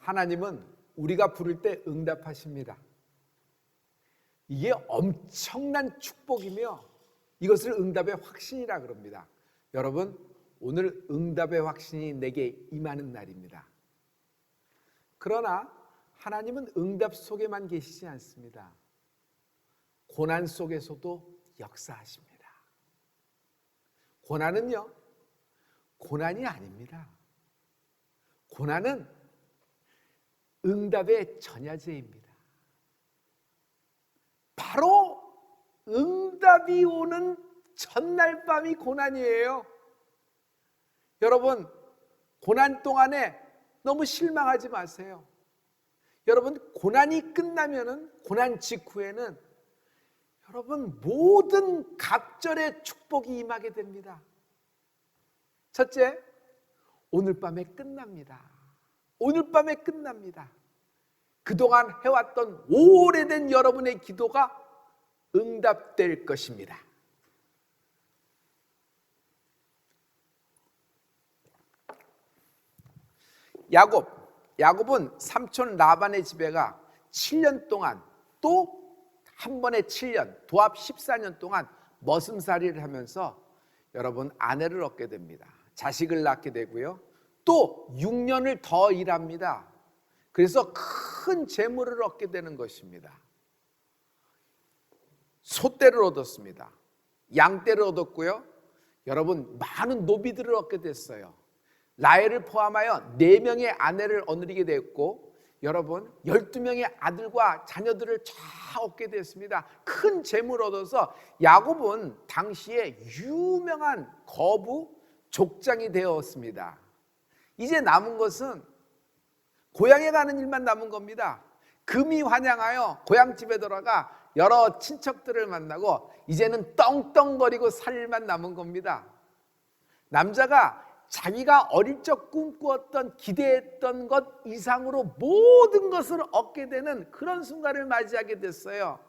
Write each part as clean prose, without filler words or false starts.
하나님은 우리가 부를 때 응답하십니다. 이게 엄청난 축복이며 이것을 응답의 확신이라 그럽니다. 여러분, 오늘 응답의 확신이 내게 임하는 날입니다. 그러나 하나님은 응답 속에만 계시지 않습니다. 고난 속에서도 역사하십니다. 고난은요, 고난이 아닙니다. 고난은 응답의 전야제입니다. 바로 응답이 오는 전날 밤이 고난이에요. 여러분, 고난 동안에 너무 실망하지 마세요. 여러분, 고난이 끝나면은, 고난 직후에는 여러분 모든 갑절의 축복이 임하게 됩니다. 첫째, 오늘 밤에 끝납니다. 오늘 밤에 끝납니다. 그동안 해왔던 오래된 여러분의 기도가 응답될 것입니다. 야곱은 삼촌 라반의 집에 가 7년 동안, 또 한 번에 7년, 도합 14년 동안 머슴살이를 하면서 여러분 아내를 얻게 됩니다. 자식을 낳게 되고요. 또 6년을 더 일합니다. 그래서 큰 재물을 얻게 되는 것입니다. 소떼를 얻었습니다. 양떼를 얻었고요. 여러분, 많은 노비들을 얻게 됐어요. 라헬을 포함하여 4명의 아내를 얻게 됐고, 여러분 12명의 아들과 자녀들을 다 얻게 됐습니다. 큰 재물을 얻어서 야곱은 당시에 유명한 거부 족장이 되었습니다. 이제 남은 것은 고향에 가는 일만 남은 겁니다. 금이 환영하여 고향집에 돌아가 여러 친척들을 만나고 이제는 떵떵거리고 살 일만 남은 겁니다. 남자가 자기가 어릴 적 꿈꾸었던, 기대했던 것 이상으로 모든 것을 얻게 되는 그런 순간을 맞이하게 됐어요.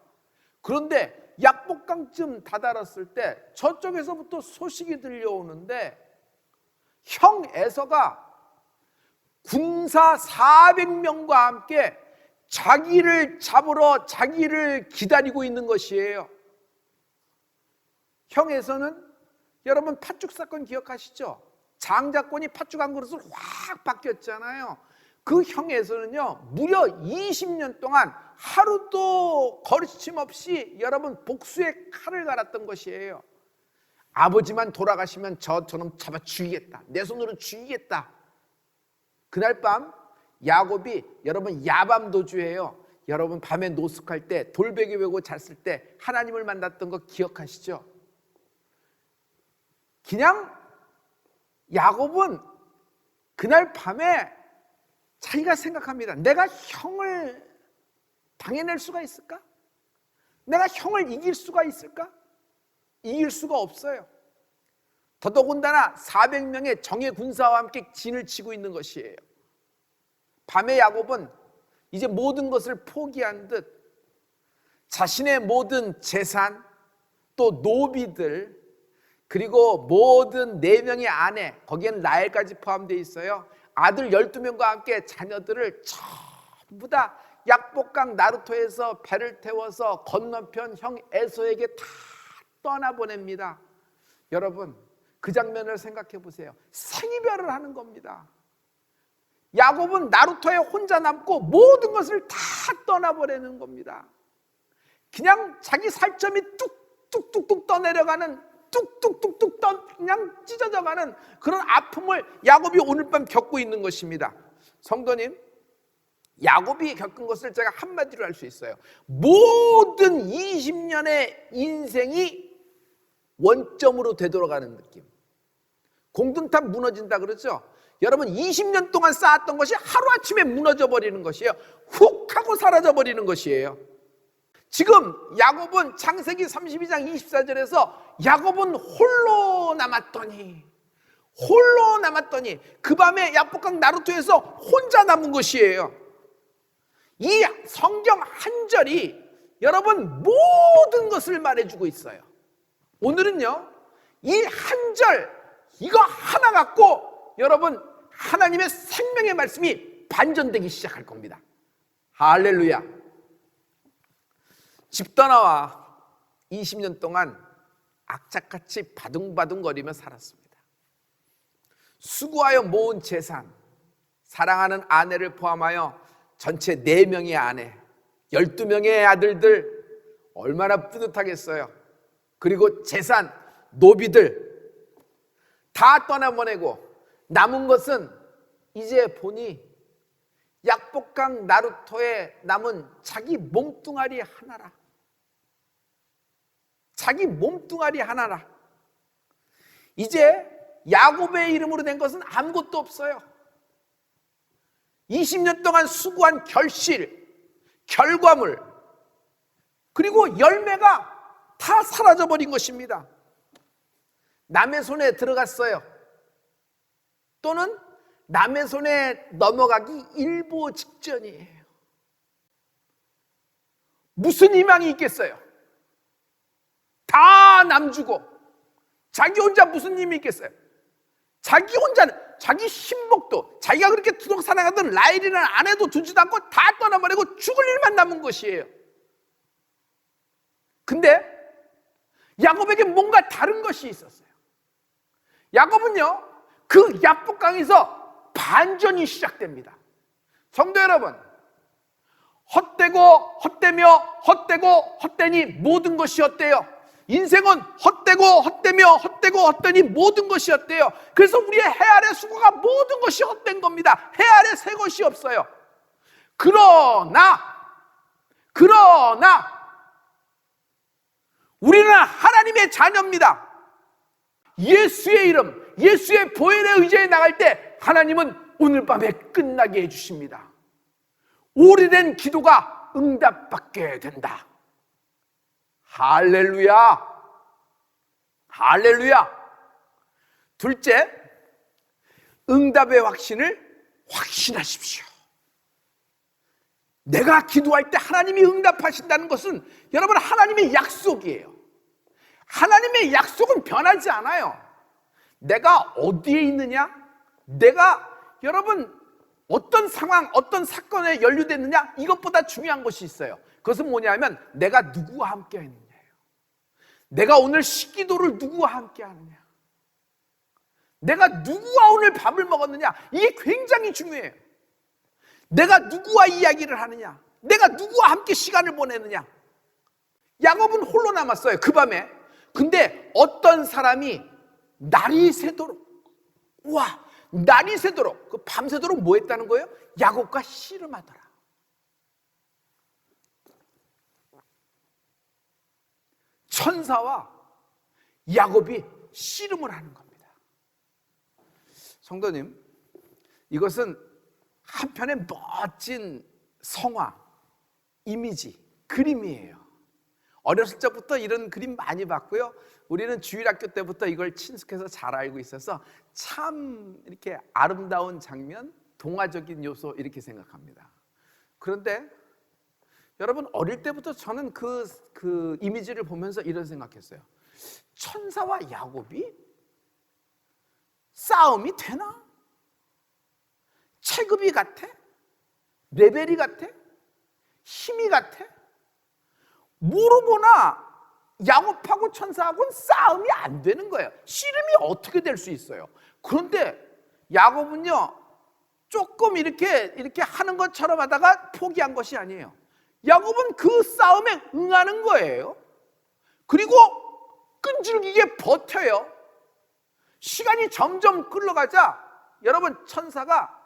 그런데 약복강쯤 다다랐을 때 저쪽에서부터 소식이 들려오는데, 형 에서가 군사 400명과 함께 자기를 잡으러 자기를 기다리고 있는 것이에요. 형 에서는 여러분 팥죽 사건 기억하시죠? 장자권이 팥죽 한 그릇으로 확 바뀌었잖아요. 그 형에서는요, 무려 20년 동안 하루도 거침없이 여러분 복수의 칼을 갈았던 것이에요. 아버지만 돌아가시면 저놈 잡아 죽이겠다, 내 손으로 죽이겠다. 그날 밤 야곱이 여러분 야밤도주예요. 여러분 밤에 노숙할 때, 돌베개 베고 잤을 때 하나님을 만났던 거 기억하시죠? 그냥 야곱은 그날 밤에 자기가 생각합니다. 내가 형을 당해낼 수가 있을까? 내가 형을 이길 수가 있을까? 이길 수가 없어요. 더더군다나 400명의 정예 군사와 함께 진을 치고 있는 것이에요. 밤에 야곱은 이제 모든 것을 포기한 듯 자신의 모든 재산, 또 노비들, 그리고 모든 4명의 아내, 거기엔 라헬까지 포함되어 있어요. 아들 12명과 함께 자녀들을 전부 다 약복강 나루토에서 배를 태워서 건너편 형 에서에게 다 떠나보냅니다. 여러분, 그 장면을 생각해 보세요. 생이별을 하는 겁니다. 야곱은 나루토에 혼자 남고 모든 것을 다 떠나보내는 겁니다. 그냥 자기 살점이 뚝뚝뚝뚝 떠내려가는, 뚝뚝뚝뚝 그냥 찢어져가는 그런 아픔을 야곱이 오늘 밤 겪고 있는 것입니다. 성도님, 야곱이 겪은 것을 제가 한마디로 할 수 있어요. 모든 20년의 인생이 원점으로 되돌아가는 느낌. 공든탑 무너진다 그러죠? 여러분 20년 동안 쌓았던 것이 하루아침에 무너져 버리는 것이에요. 훅 하고 사라져 버리는 것이에요. 지금 야곱은 창세기 32장 24절에서 야곱은 홀로 남았더니 그 밤에 야복강 나루토에서 혼자 남은 것이에요. 이 성경 한 절이 여러분 모든 것을 말해주고 있어요. 오늘은요, 이 한 절, 이거 하나 갖고 여러분 하나님의 생명의 말씀이 반전되기 시작할 겁니다. 할렐루야. 집 떠나와 20년 동안 악착같이 바둥바둥거리며 살았습니다. 수고하여 모은 재산, 사랑하는 아내를 포함하여 전체 4명의 아내, 12명의 아들들, 얼마나 뿌듯하겠어요. 그리고 재산, 노비들 다 떠나보내고 남은 것은 이제 보니 약복강 나루토에 남은 자기 몸뚱아리 하나라. 자기 몸뚱아리 하나라. 이제 야곱의 이름으로 된 것은 아무것도 없어요. 20년 동안 수고한 결실, 결과물, 그리고 열매가 다 사라져버린 것입니다. 남의 손에 들어갔어요. 또는 남의 손에 넘어가기 일보 직전이에요. 무슨 희망이 있겠어요? 다 남주고 자기 혼자 무슨 힘이 있겠어요? 자기 혼자는 자기 신복도 자기가 그렇게 두둑 사랑하던 라헬이라는 아내도 두지도 않고 다 떠나버리고 죽을 일만 남은 것이에요. 근데 야곱에게 뭔가 다른 것이 있었어요. 야곱은요, 그 야복강에서 반전이 시작됩니다. 성도 여러분, 헛되고 헛되며 헛되고 헛되니 모든 것이 헛되요. 인생은 헛되고 헛되며 헛되고 헛되니 모든 것이 헛되요. 그래서 우리의 해 아래 수고가 모든 것이 헛된 겁니다. 해 아래 새 것이 없어요. 그러나 우리는 하나님의 자녀입니다. 예수의 이름, 예수의 보혈의 의지에 나갈 때 하나님은 오늘 밤에 끝나게 해주십니다. 오래된 기도가 응답받게 된다. 할렐루야. 할렐루야. 둘째, 응답의 확신을 확신하십시오. 내가 기도할 때 하나님이 응답하신다는 것은 여러분 하나님의 약속이에요. 하나님의 약속은 변하지 않아요. 내가 어디에 있느냐, 내가 여러분 어떤 상황, 어떤 사건에 연루됐느냐, 이것보다 중요한 것이 있어요. 그것은 뭐냐면 내가 누구와 함께 했느냐예요. 내가 오늘 식기도를 누구와 함께 하느냐, 내가 누구와 오늘 밥을 먹었느냐, 이게 굉장히 중요해요. 내가 누구와 이야기를 하느냐, 내가 누구와 함께 시간을 보내느냐. 야곱은 홀로 남았어요, 그 밤에. 근데 어떤 사람이 날이 새도록, 날이 새도록, 그 밤새도록 뭐 했다는 거예요? 야곱과 씨름하더라. 천사와 야곱이 씨름을 하는 겁니다. 성도님, 이것은 한편의 멋진 성화, 이미지, 그림이에요. 어렸을 적부터 이런 그림 많이 봤고요. 우리는 주일학교 때부터 이걸 친숙해서 잘 알고 있어서 참 이렇게 아름다운 장면, 동화적인 요소 이렇게 생각합니다. 그런데 여러분, 어릴 때부터 저는 그 이미지를 보면서 이런 생각했어요. 천사와 야곱이 싸움이 되나? 체급이 같아? 레벨이 같아? 힘이 같아? 모르거나 야곱하고 천사하고는 싸움이 안 되는 거예요. 씨름이 어떻게 될 수 있어요? 그런데 야곱은요, 조금 이렇게 하는 것처럼 하다가 포기한 것이 아니에요. 야곱은 그 싸움에 응하는 거예요. 그리고 끈질기게 버텨요. 시간이 점점 흘러가자 여러분, 천사가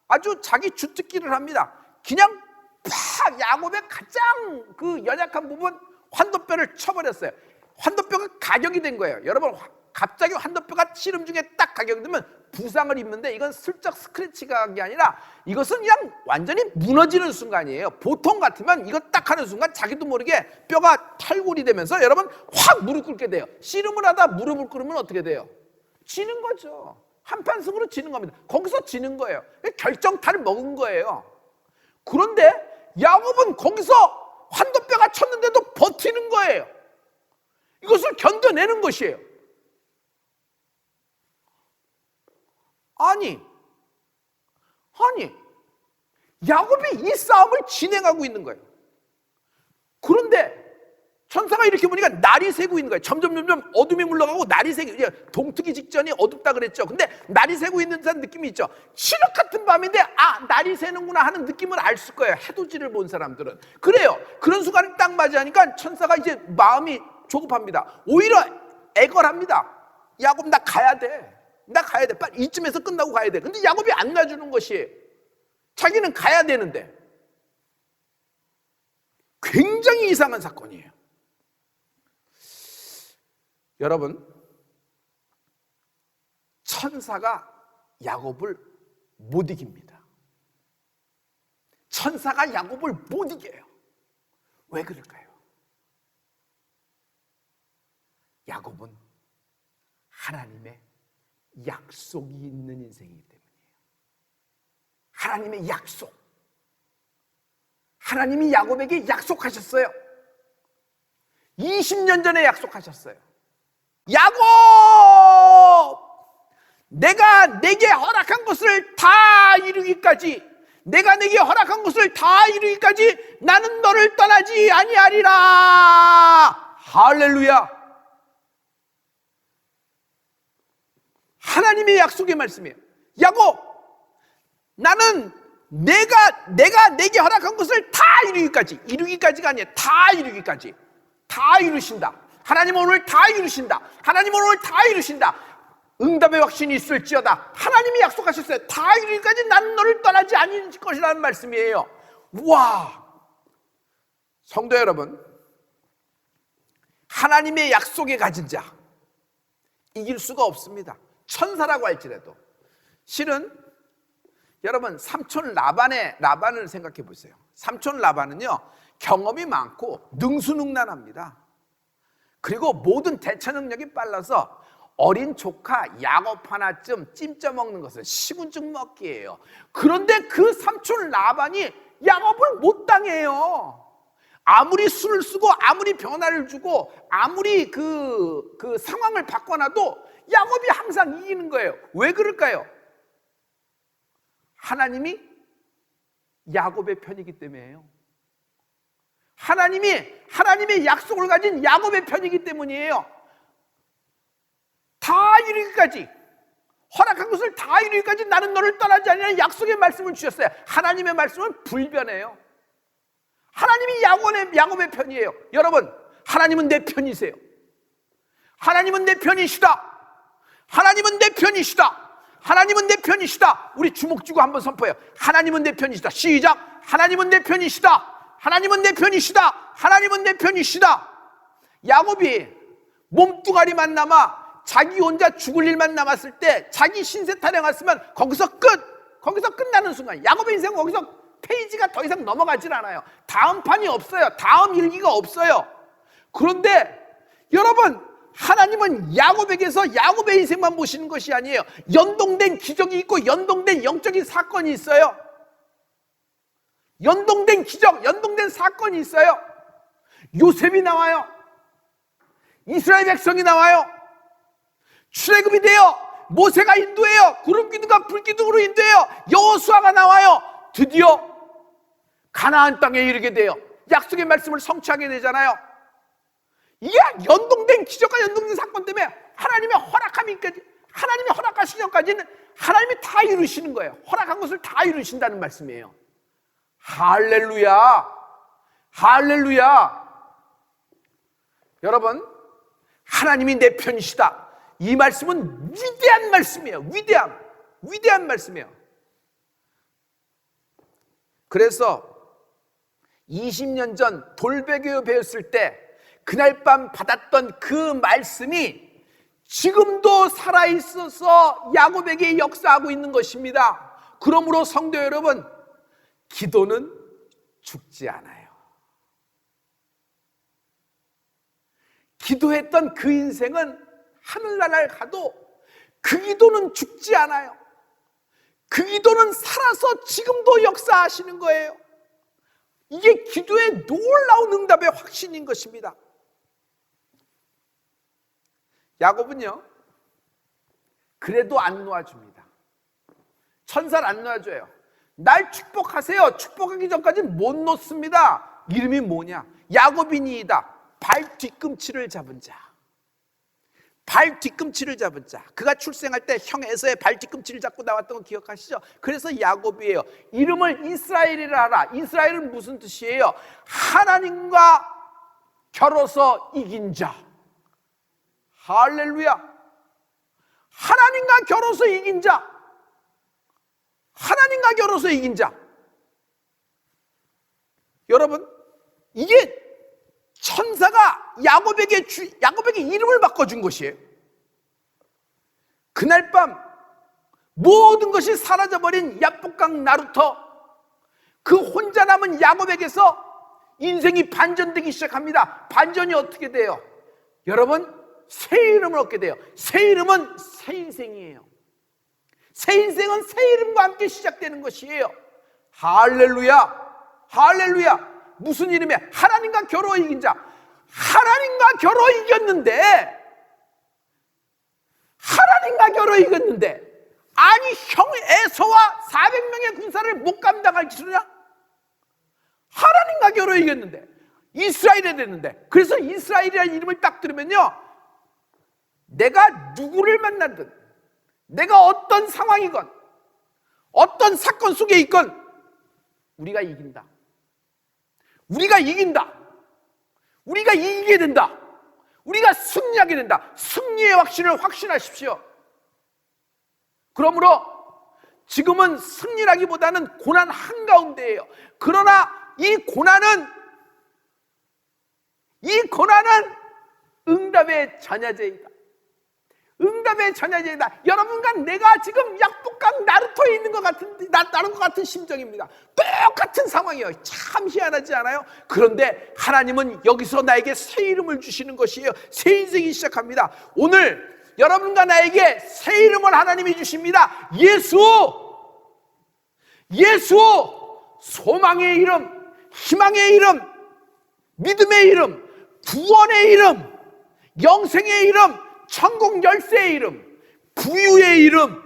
아주 자기 주특기를 합니다. 그냥 팍 야곱의 가장 그 연약한 부분 환도뼈를 쳐버렸어요. 환도뼈가 가격이 된 거예요. 여러분, 갑자기 환도뼈가 씨름 중에 딱 가격이 되면 부상을 입는데, 이건 슬쩍 스크래치가 한 게 아니라 이것은 그냥 완전히 무너지는 순간이에요. 보통 같으면 이거 딱 하는 순간 자기도 모르게 뼈가 탈골이 되면서 여러분 확 무릎 꿇게 돼요. 씨름을 하다 무릎을 꿇으면 어떻게 돼요? 지는 거죠. 한판승으로 지는 겁니다. 거기서 지는 거예요. 결정타를 먹은 거예요. 그런데 야곱은 거기서 환도뼈가 쳤는데도 버티는 거예요. 이것을 견뎌내는 것이에요. 아니 야곱이 이 싸움을 진행하고 있는 거예요. 그런데 천사가 이렇게 보니까 날이 새고 있는 거예요. 점점 어둠이 물러가고 날이 새고, 동트기 직전이 어둡다 그랬죠. 근데 날이 새고 있는 듯한 느낌이 있죠. 칠흑 같은 밤인데 날이 새는구나 하는 느낌을 알 수 거예요. 해돋이를 본 사람들은. 그래요. 그런 순간을 딱 맞이하니까 천사가 이제 마음이 조급합니다. 오히려 애걸합니다. 야곱, 나 가야 돼. 빨리 이쯤에서 끝나고 가야 돼. 근데 야곱이 안 놔주는 것이, 자기는 가야 되는데. 굉장히 이상한 사건이에요. 여러분, 천사가 야곱을 못 이깁니다. 천사가 야곱을 못 이겨요. 왜 그럴까요? 야곱은 하나님의 약속이 있는 인생이기 때문이에요. 하나님의 약속. 하나님이 야곱에게 약속하셨어요. 20년 전에 약속하셨어요. 야곱! 내가 내게 허락한 것을 다 이루기까지, 내가 내게 허락한 것을 다 이루기까지 나는 너를 떠나지 아니하리라. 할렐루야. 하나님의 약속의 말씀이에요. 야곱, 나는 내가 내게 허락한 것을 다 이루기까지가 아니에요. 다 이루기까지. 다 이루신다. 하나님은 오늘 다 이루신다. 하나님은 오늘 다 이루신다. 응답의 확신이 있을지어다. 하나님이 약속하셨어요. 다 이루기까지 나는 너를 떠나지 않을 것이라는 말씀이에요. 와, 성도 여러분, 하나님의 약속에 가진 자 이길 수가 없습니다. 천사라고 할지라도. 실은 여러분, 삼촌 라반을 생각해 보세요. 삼촌 라반은요, 경험이 많고 능수능란합니다. 그리고 모든 대처 능력이 빨라서 어린 조카 야곱 하나쯤 찜쪄 먹는 것을 시군증 먹기예요. 그런데 그 삼촌 라반이 야곱을 못 당해요. 아무리 수를 쓰고 아무리 변화를 주고 아무리 그 상황을 바꿔놔도 야곱이 항상 이기는 거예요. 왜 그럴까요? 하나님이 야곱의 편이기 때문이에요. 하나님의 약속을 가진 야곱의 편이기 때문이에요. 다 이루기까지, 허락한 것을 다 이루기까지 나는 너를 떠나지 않으려는 약속의 말씀을 주셨어요. 하나님의 말씀은 불변해요. 하나님이 야곱의 편이에요. 여러분, 하나님은 내 편이세요. 하나님은 내 편이시다. 하나님은 내 편이시다. 하나님은 내 편이시다. 우리 주목 주고 한번 선포해요. 하나님은 내 편이시다. 시작. 하나님은 내 편이시다. 하나님은 내 편이시다. 하나님은 내 편이시다. 야곱이 몸뚱아리만 남아 자기 혼자 죽을 일만 남았을 때, 자기 신세 타령했으면 거기서 끝나는 순간, 야곱의 인생은 거기서 페이지가 더 이상 넘어가질 않아요. 다음 판이 없어요. 다음 일기가 없어요. 그런데 여러분, 하나님은 야곱에게서 야곱의 인생만 보시는 것이 아니에요. 연동된 기적이 있고 연동된 영적인 사건이 있어요. 연동된 기적, 연동된 사건이 있어요. 요셉이 나와요. 이스라엘 백성이 나와요. 출애굽이 돼요. 모세가 인도해요. 구름기둥과 불기둥으로 인도해요. 여호수아가 나와요. 드디어 가나안 땅에 이르게 돼요. 약속의 말씀을 성취하게 되잖아요. 이게 연동된 기적과 연동된 사건 때문에 하나님의 허락함이까지, 하나님이 허락하신 전까지는 하나님이 다 이루시는 거예요. 허락한 것을 다 이루신다는 말씀이에요. 할렐루야. 할렐루야. 여러분, 하나님이 내 편이시다. 이 말씀은 위대한 말씀이에요. 위대한 말씀이에요. 그래서 20년 전 돌베개에 배웠을 때 그날 밤 받았던 그 말씀이 지금도 살아있어서 야곱에게 역사하고 있는 것입니다. 그러므로 성도 여러분, 기도는 죽지 않아요. 기도했던 그 인생은 하늘나라를 가도 그 기도는 죽지 않아요. 그 기도는 살아서 지금도 역사하시는 거예요. 이게 기도의 놀라운 응답의 확신인 것입니다. 야곱은요, 그래도 안 놓아줍니다. 천사를 안 놓아줘요. 날 축복하세요. 축복하기 전까지는 못 놓습니다. 이름이 뭐냐? 야곱이니이다. 발 뒤꿈치를 잡은 자. 발 뒤꿈치를 잡은 자. 그가 출생할 때 형 에서의 발 뒤꿈치를 잡고 나왔던 거 기억하시죠? 그래서 야곱이에요. 이름을 이스라엘이라 하라. 이스라엘은 무슨 뜻이에요? 하나님과 겨뤄서 이긴 자. 할렐루야. 하나님과 겨뤄서 이긴 자. 하나님과 겨뤄서 이긴 자. 여러분, 이게 천사가 야곱에게 이름을 바꿔준 것이에요. 그날 밤 모든 것이 사라져버린 야복강 나루터, 그 혼자 남은 야곱에게서 인생이 반전되기 시작합니다. 반전이 어떻게 돼요? 여러분, 새 이름을 얻게 돼요. 새 이름은 새 인생이에요. 새 인생은 새 이름과 함께 시작되는 것이에요. 할렐루야. 할렐루야. 무슨 이름이야? 하나님과 겨루어 이긴 자. 하나님과 겨루어 이겼는데, 하나님과 겨루어 이겼는데, 아니 형 에서와 400명의 군사를 못 감당할 줄이냐? 하나님과 겨루어 이겼는데 이스라엘이 됐는데, 그래서 이스라엘이라는 이름을 딱 들으면요, 내가 누구를 만나든, 내가 어떤 상황이건 어떤 사건 속에 있건 우리가 이긴다. 우리가 이긴다. 우리가 이기게 된다. 우리가 승리하게 된다. 승리의 확신을 확신하십시오. 그러므로 지금은 승리라기보다는 고난 한가운데예요. 그러나 이 고난은 응답의 전야제이다. 응답의 전야제이다. 여러분과 내가 지금 약복강 나루토에 있는 것 같은 심정입니다. 똑같은 상황이에요. 참 희한하지 않아요? 그런데 하나님은 여기서 나에게 새 이름을 주시는 것이에요. 새 인생이 시작합니다. 오늘 여러분과 나에게 새 이름을 하나님이 주십니다. 예수! 소망의 이름, 희망의 이름, 믿음의 이름, 구원의 이름, 영생의 이름, 천국 열쇠의 이름, 부유의 이름,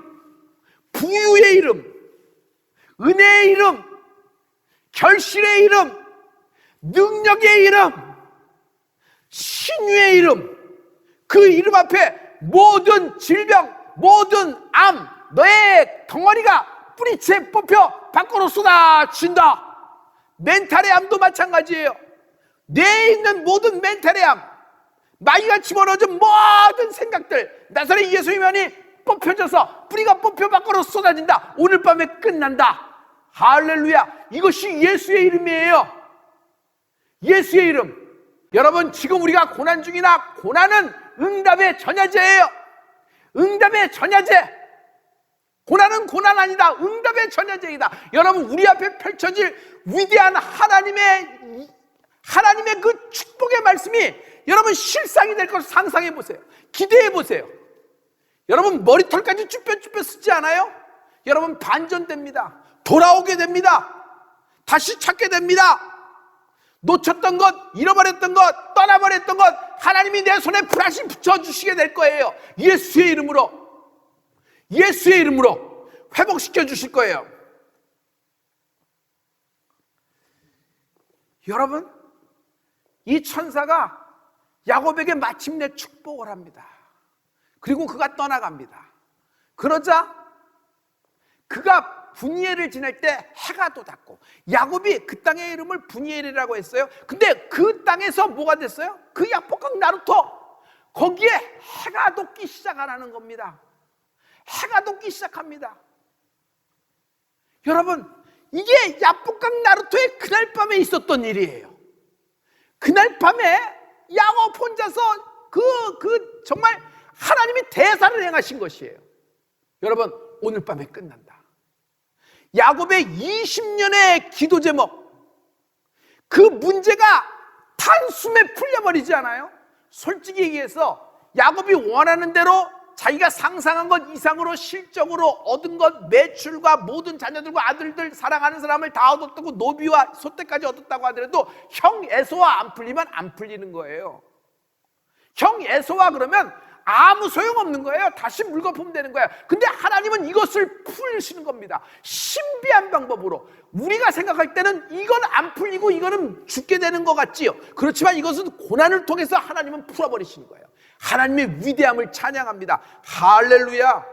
은혜의 이름, 결실의 이름, 능력의 이름, 신유의 이름. 그 이름 앞에 모든 질병, 모든 암, 너의 덩어리가 뿌리채 뽑혀 밖으로 쏟아진다. 멘탈의 암도 마찬가지예요. 뇌에 있는 모든 멘탈의 암, 마귀가 집어넣어준 모든 생각들, 나사렛 예수님이 뽑혀져서 뿌리가 뽑혀 밖으로 쏟아진다. 오늘 밤에 끝난다. 할렐루야. 이것이 예수의 이름이에요. 예수의 이름. 여러분, 지금 우리가 고난 중이나 고난은 응답의 전야제예요. 응답의 전야제. 고난은 고난 아니다. 응답의 전야제이다. 여러분, 우리 앞에 펼쳐질 위대한 하나님의 그 축복의 말씀이 여러분 실상이 될 것을 상상해 보세요. 기대해 보세요. 여러분, 머리털까지 쭈뼛쭈뼛 쓰지 않아요? 여러분, 반전됩니다. 돌아오게 됩니다. 다시 찾게 됩니다. 놓쳤던 것, 잃어버렸던 것, 떠나버렸던 것, 하나님이 내 손에 불하시 붙여주시게 될 거예요. 예수의 이름으로 회복시켜 주실 거예요. 여러분, 이 천사가 야곱에게 마침내 축복을 합니다. 그리고 그가 떠나갑니다. 그러자 그가 분이엘을 지날 때 해가 돋았고, 야곱이 그 땅의 이름을 분이엘이라고 했어요. 근데 그 땅에서 뭐가 됐어요? 그 야복강 나루토, 거기에 해가 돋기 시작하라는 겁니다. 해가 돋기 시작합니다. 여러분, 이게 야복강 나루토의 그날 밤에 있었던 일이에요. 그날 밤에 야곱 혼자서 정말 하나님이 대사를 행하신 것이에요. 여러분, 오늘 밤에 끝난다. 야곱의 20년의 기도 제목, 그 문제가 단숨에 풀려버리지 않아요? 솔직히 얘기해서 야곱이 원하는 대로 자기가 상상한 것 이상으로 실적으로 얻은 것, 매출과 모든 자녀들과 아들들, 사랑하는 사람을 다 얻었다고, 노비와 소떼까지 얻었다고 하더라도 형 에서와 안 풀리면 안 풀리는 거예요. 형 에서와 그러면 아무 소용없는 거예요. 다시 물거품 되는 거예요. 근데 하나님은 이것을 풀시는 겁니다. 신비한 방법으로. 우리가 생각할 때는 이건 안 풀리고 이거는 죽게 되는 것 같지요. 그렇지만 이것은 고난을 통해서 하나님은 풀어버리시는 거예요. 하나님의 위대함을 찬양합니다. 할렐루야.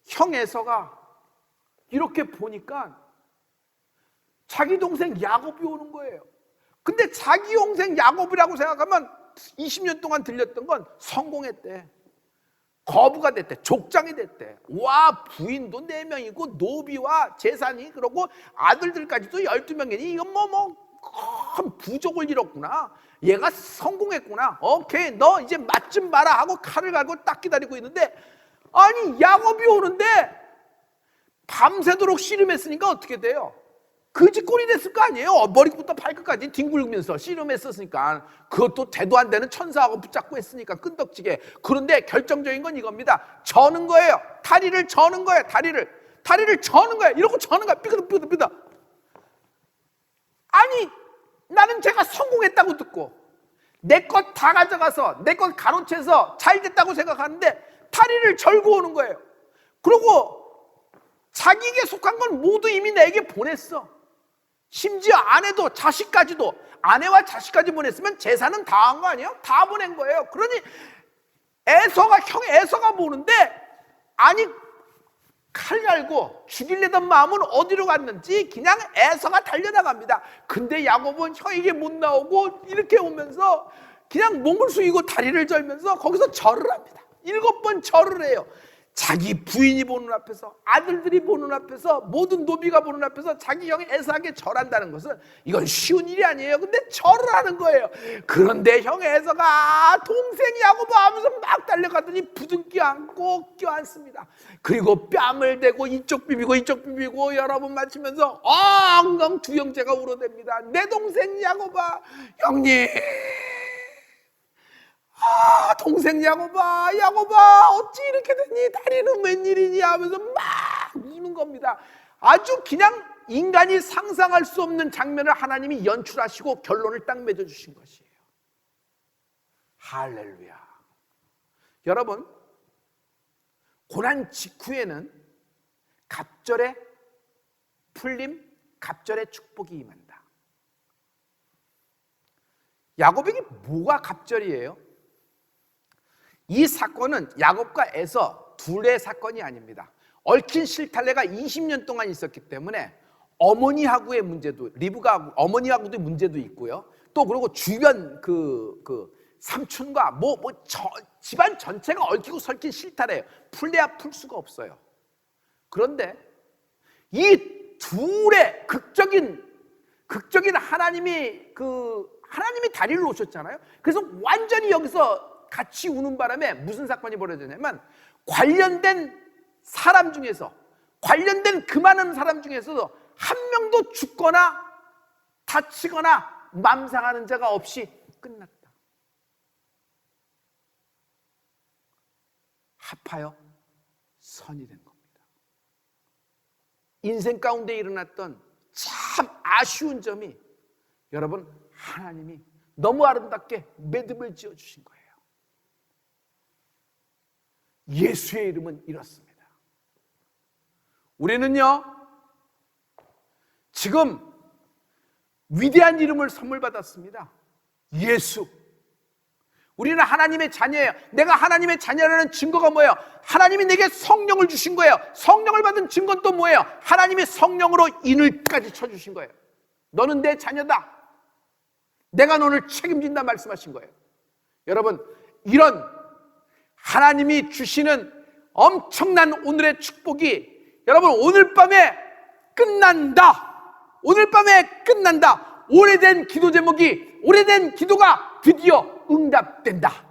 형 에서가 이렇게 보니까 자기 동생 야곱이 오는 거예요. 근데 자기 동생 야곱이라고 생각하면 20년 동안 들렸던 건 성공했대. 거부가 됐대. 족장이 됐대. 와, 부인도 4명이고 노비와 재산이 그러고 아들들까지도 12명이니 이건 큰 부족을 이뤘구나. 얘가 성공했구나. 오케이, 너 이제 맛 좀 봐라 하고 칼을 갈고 딱 기다리고 있는데, 아니 야곱이 오는데 밤새도록 씨름했으니까 어떻게 돼요? 그지꼴이 됐을 거 아니에요. 머리부터 발끝까지 뒹굴면서 씨름했었으니까. 그것도 대도 안 되는 천사하고 붙잡고 했으니까 끈덕지게. 그런데 결정적인 건 이겁니다. 저는 거예요. 다리를 저는 거예요. 다리를 저는 거예요. 이러고 저는 거예요. 삐그덕. 아니, 나는 제가 성공했다고 듣고 내 것 다 가져가서 내 것 가로채서 잘 됐다고 생각하는데 다리를 절고 오는 거예요. 그리고 자기에게 속한 건 모두 이미 내게 보냈어. 심지어 아내도 자식까지도, 아내와 자식까지 보냈으면 재산은 다 한 거 아니에요? 다 보낸 거예요. 그러니 형 에서가 보는데, 아니 칼 갈고 죽이려던 마음은 어디로 갔는지 그냥 에서가 달려나갑니다. 근데 야곱은 형에게 못 나오고 이렇게 오면서 그냥 몸을 숙이고 다리를 절면서 거기서 절을 합니다. 7번 절을 해요. 자기 부인이 보는 앞에서, 아들들이 보는 앞에서, 모든 노비가 보는 앞에서 자기 형이 에서에게 절한다는 것은 이건 쉬운 일이 아니에요. 근데 절을 하는 거예요. 그런데 형 에서가 동생 야곱을 하면서 막 달려가더니 부둥켜 안고 껴안습니다. 그리고 뺨을 대고 이쪽 비비고 여러 번 맞추면서 엉엉 두 형제가 울어댑니다. 내 동생 야곱아, 형님, 동생 야곱아 어찌 이렇게 되니? 다리는 웬일이니? 하면서 막 우는 겁니다. 아주 그냥 인간이 상상할 수 없는 장면을 하나님이 연출하시고 결론을 딱 맺어주신 것이에요. 할렐루야. 여러분, 고난 직후에는 갑절의 풀림, 갑절의 축복이 임한다. 야곱에게 뭐가 갑절이에요? 이 사건은 야곱과 에서 둘의 사건이 아닙니다. 얽힌 실탈래가 20년 동안 있었기 때문에 어머니하고의 문제도, 리브가 어머니하고도 문제도 있고요. 또 그리고 주변 삼촌과 집안 전체가 얽히고 설킨 실탈이에요. 풀래야 풀 수가 없어요. 그런데 이 둘의 극적인 하나님이 다리를 놓으셨잖아요. 그래서 완전히 여기서 같이 우는 바람에 무슨 사건이 벌어졌냐면, 관련된 그 많은 사람 중에서도 한 명도 죽거나 다치거나 맘상하는 자가 없이 끝났다. 합하여 선이 된 겁니다. 인생 가운데 일어났던 참 아쉬운 점이, 여러분, 하나님이 너무 아름답게 매듭을 지어주신 거예요. 예수의 이름은 이렇습니다. 우리는요, 지금 위대한 이름을 선물 받았습니다. 예수. 우리는 하나님의 자녀예요. 내가 하나님의 자녀라는 증거가 뭐예요? 하나님이 내게 성령을 주신 거예요. 성령을 받은 증거는 또 뭐예요? 하나님이 성령으로 인을까지 쳐주신 거예요. 너는 내 자녀다. 내가 너를 책임진다 말씀하신 거예요. 여러분, 이런 하나님이 주시는 엄청난 오늘의 축복이 여러분 오늘 밤에 끝난다. 오늘 밤에 끝난다. 오래된 기도 제목이, 오래된 기도가 드디어 응답된다.